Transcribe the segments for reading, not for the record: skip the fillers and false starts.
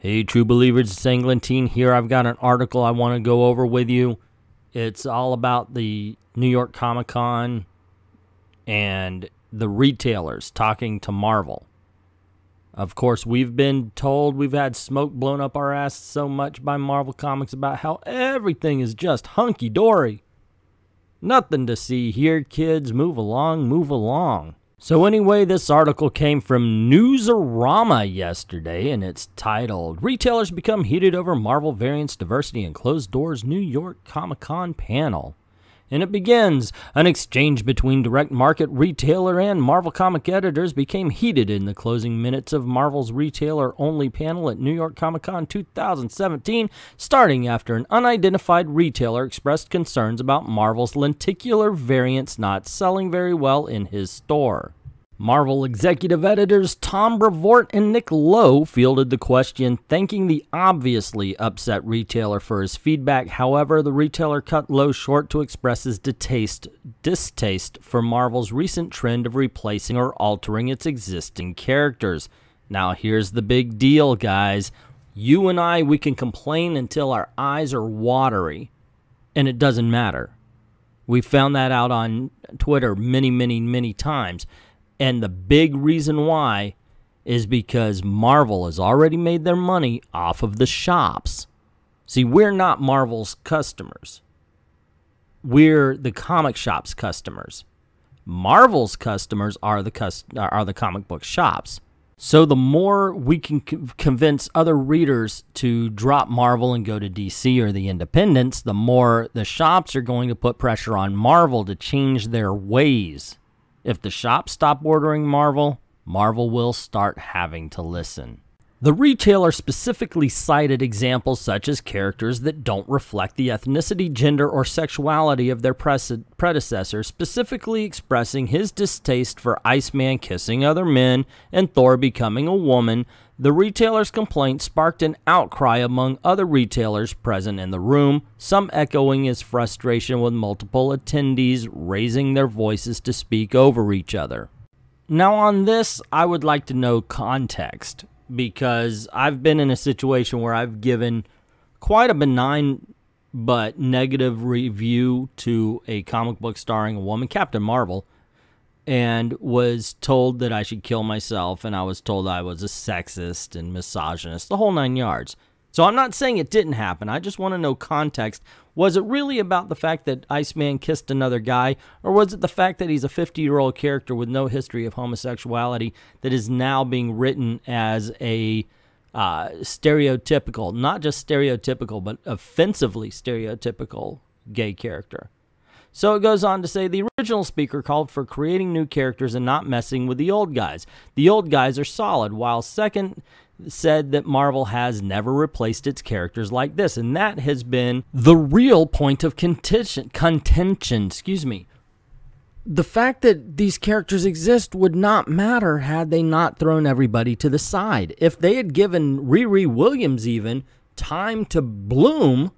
Hey, true believers, it's Englentine here. I've got an article I want to go over with you. It's all about the New York Comic Con and the retailers talking to Marvel. Of course, we've been told, we've had smoke blown up our ass so much by Marvel Comics about how everything is just hunky-dory. Nothing to see here, kids. Move along, move along. So anyway, this article came from Newsarama yesterday, and it's titled, Retailers Become Heated Over Marvel Variants Diversity and Closed Doors New York Comic-Con Panel. And it begins, an exchange between direct market retailer and Marvel comic editors became heated in the closing minutes of Marvel's retailer-only panel at New York Comic-Con 2017, starting after an unidentified retailer expressed concerns about Marvel's lenticular variants not selling very well in his store. Marvel executive editors Tom Brevoort and Nick Lowe fielded the question, thanking the obviously upset retailer for his feedback. However, the retailer cut Lowe short to express his distaste for Marvel's recent trend of replacing or altering its existing characters. Now, here's the big deal, guys. You and I, we can complain until our eyes are watery, and it doesn't matter. We found that out on Twitter many times. And the big reason why is because Marvel has already made their money off of the shops. See, we're not Marvel's customers. We're the comic shop's customers. Marvel's customers are the comic book shops. So the more we can convince other readers to drop Marvel and go to DC or the independents, the more the shops are going to put pressure on Marvel to change their ways. If the shops stop ordering Marvel, Marvel will start having to listen. The retailer specifically cited examples such as characters that don't reflect the ethnicity, gender, or sexuality of their predecessors, specifically expressing his distaste for Iceman kissing other men and Thor becoming a woman. The retailer's complaint sparked an outcry among other retailers present in the room, some echoing his frustration with multiple attendees raising their voices to speak over each other. Now on this, I would like to know context, because I've been in a situation where I've given quite a benign but negative review to a comic book starring a woman, Captain Marvel, and was told that I should kill myself, and I was told I was a sexist and misogynist, the whole 9 yards. So I'm not saying it didn't happen. I just want to know context. Was it really about the fact that Iceman kissed another guy, or was it the fact that he's a 50-year-old character with no history of homosexuality that is now being written as a stereotypical, not just stereotypical, but offensively stereotypical gay character? So it goes on to say, the original speaker called for creating new characters and not messing with the old guys. The old guys are solid, while second said that Marvel has never replaced its characters like this, and that has been the real point of contention. The fact that these characters exist would not matter had they not thrown everybody to the side. If they had given Riri Williams even time to bloom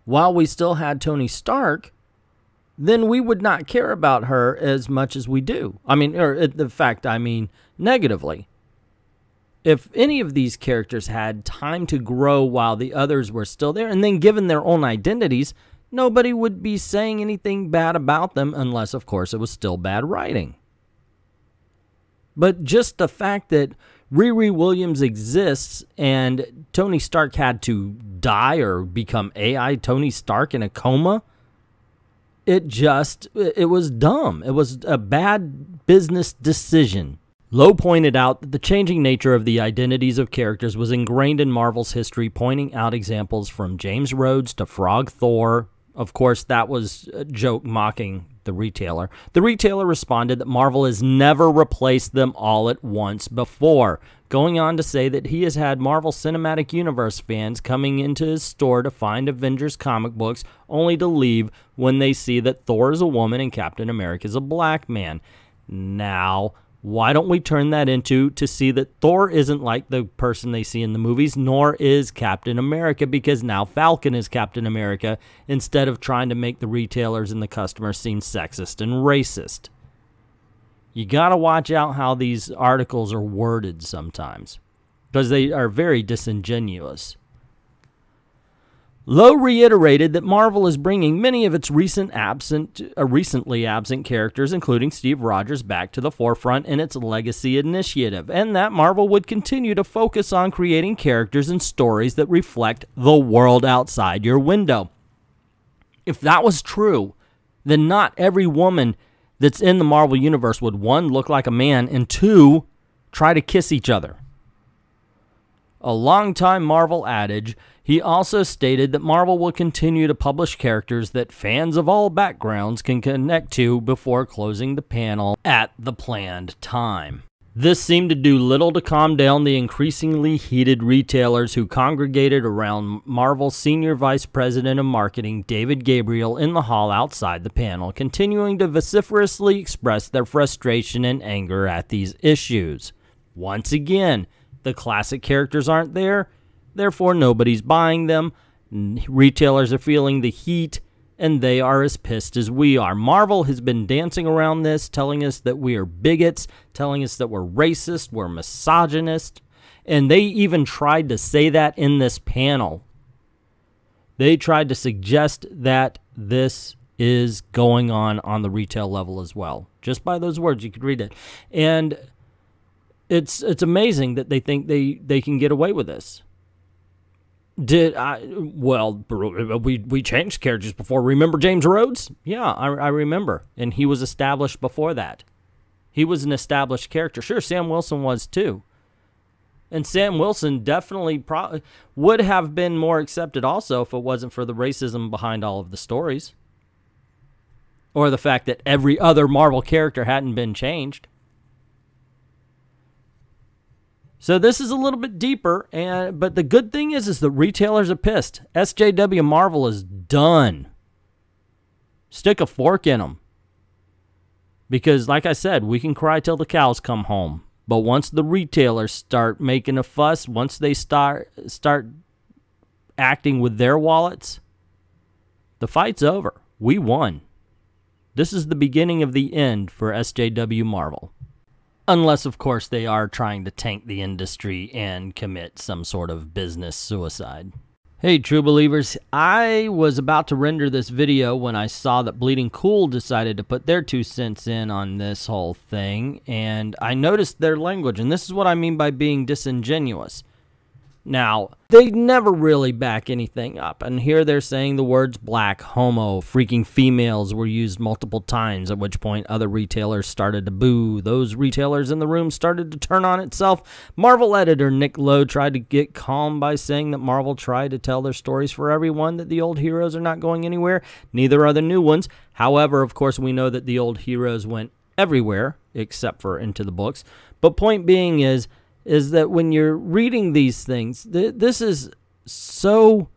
while we still had Tony Stark, then we would not care about her as much as we do. I mean, negatively. If any of these characters had time to grow while the others were still there, and then given their own identities, nobody would be saying anything bad about them unless, of course, it was still bad writing. But just the fact that Riri Williams exists and Tony Stark had to die or become AI Tony Stark in a coma, it was dumb. It was a bad business decision. Lowe pointed out that the changing nature of the identities of characters was ingrained in Marvel's history, pointing out examples from James Rhodes to Frog Thor. Of course, that was a joke mocking the retailer. The retailer responded that Marvel has never replaced them all at once before, going on to say that he has had Marvel Cinematic Universe fans coming into his store to find Avengers comic books only to leave when they see that Thor is a woman and Captain America is a black man. Now, why don't we turn that into to see that Thor isn't like the person they see in the movies, nor is Captain America, because now Falcon is Captain America, instead of trying to make the retailers and the customers seem sexist and racist. You got to watch out how these articles are worded sometimes. because they are very disingenuous. Lowe reiterated that Marvel is bringing many of its recently absent characters, including Steve Rogers, back to the forefront in its Legacy initiative, and that Marvel would continue to focus on creating characters and stories that reflect the world outside your window. If that was true, then not every woman that's in the Marvel Universe would, 1, look like a man, and 2, try to kiss each other. A longtime Marvel adage. He also stated that Marvel will continue to publish characters that fans of all backgrounds can connect to before closing the panel at the planned time. This seemed to do little to calm down the increasingly heated retailers who congregated around Marvel's Senior Vice President of Marketing, David Gabriel, in the hall outside the panel, continuing to vociferously express their frustration and anger at these issues. Once again, the classic characters aren't there, therefore nobody's buying them. Retailers are feeling the heat, and they are as pissed as we are. Marvel has been dancing around this, telling us that we are bigots, telling us that we're racist, we're misogynist, and they even tried to say that in this panel. They tried to suggest that this is going on the retail level as well. Just by those words, you could read it. And it's amazing that they think they can get away with this. Well, we changed characters before. Remember James Rhodes? Yeah, I remember. And he was established before that. He was an established character. Sure, Sam Wilson was too. And Sam Wilson definitely would have been more accepted also if it wasn't for the racism behind all of the stories. Or the fact that every other Marvel character hadn't been changed. So this is a little bit deeper, but the good thing is the retailers are pissed. SJW Marvel is done. Stick a fork in them. Because, like I said, we can cry till the cows come home. But once the retailers start making a fuss, once they start acting with their wallets, the fight's over. We won. This is the beginning of the end for SJW Marvel. Unless, of course, they are trying to tank the industry and commit some sort of business suicide. Hey, true believers, I was about to render this video when I saw that Bleeding Cool decided to put their 2 cents in on this whole thing, and I noticed their language, and this is what I mean by being disingenuous. Now, they never really back anything up, and here they're saying the words black, homo, freaking females were used multiple times, at which point other retailers started to boo. Those retailers in the room started to turn on itself. Marvel editor Nick Lowe tried to get calm by saying that Marvel tried to tell their stories for everyone, that the old heroes are not going anywhere, neither are the new ones. However, of course, we know that the old heroes went everywhere, except for into the books. But point being is that when you're reading these things, this is so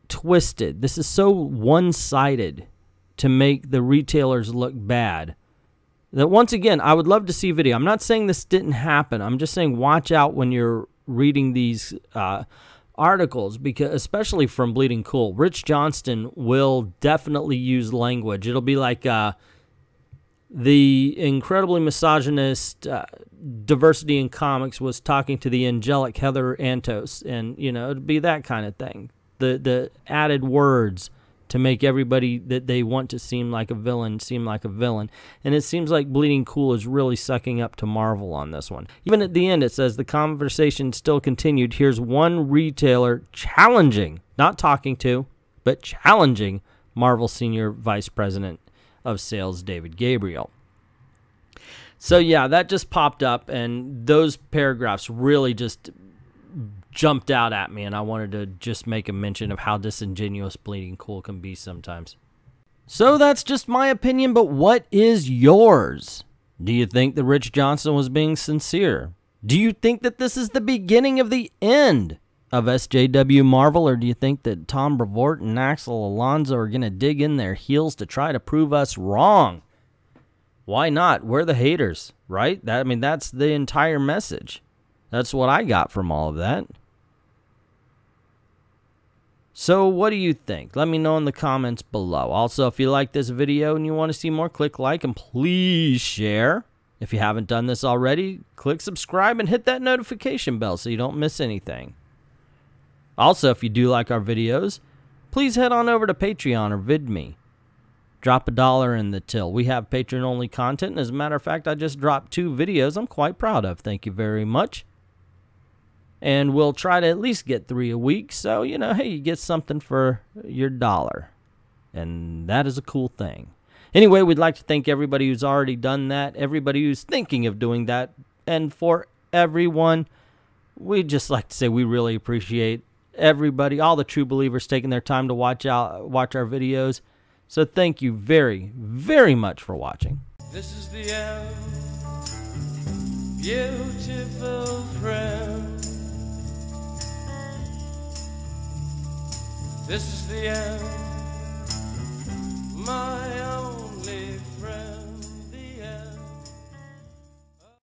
twisted. This is so one-sided to make the retailers look bad. That once again, I would love to see video. I'm not saying this didn't happen. I'm just saying watch out when you're reading these articles, because especially from Bleeding Cool. Rich Johnston will definitely use language. It'll be like the incredibly misogynist Diversity in Comics was talking to the angelic Heather Antos, and, you know, it'd be that kind of thing. The added words to make everybody that they want to seem like a villain seem like a villain. And it seems like Bleeding Cool is really sucking up to Marvel on this one. Even at the end, it says the conversation still continued. Here's one retailer challenging, not talking to, but challenging Marvel Senior Vice President of Sales, David Gabriel. So yeah, that just popped up, and those paragraphs really just jumped out at me, and I wanted to just make a mention of how disingenuous Bleeding Cool can be sometimes. So that's just my opinion, but what is yours? Do you think that Rich Johnston was being sincere? Do you think that this is the beginning of the end of SJW Marvel, or do you think that Tom Brevoort and Axel Alonso are going to dig in their heels to try to prove us wrong? Why not? We're the haters, right? I mean, that's the entire message. That's what I got from all of that. So what do you think? Let me know in the comments below. Also, if you like this video and you want to see more, click like and please share. If you haven't done this already, click subscribe and hit that notification bell so you don't miss anything. Also, if you do like our videos, please head on over to Patreon or VIDME. Drop $1 in the till. We have Patreon-only content, and as a matter of fact, I just dropped 2 videos I'm quite proud of. Thank you very much. And we'll try to at least get 3 a week, so, you know, hey, you get something for your $1. And that is a cool thing. Anyway, we'd like to thank everybody who's already done that, everybody who's thinking of doing that, and for everyone, we'd just like to say we really appreciate everybody, all the true believers taking their time to watch our videos. So thank you very, very much for watching. This is the end, beautiful friend. This is the end, my own.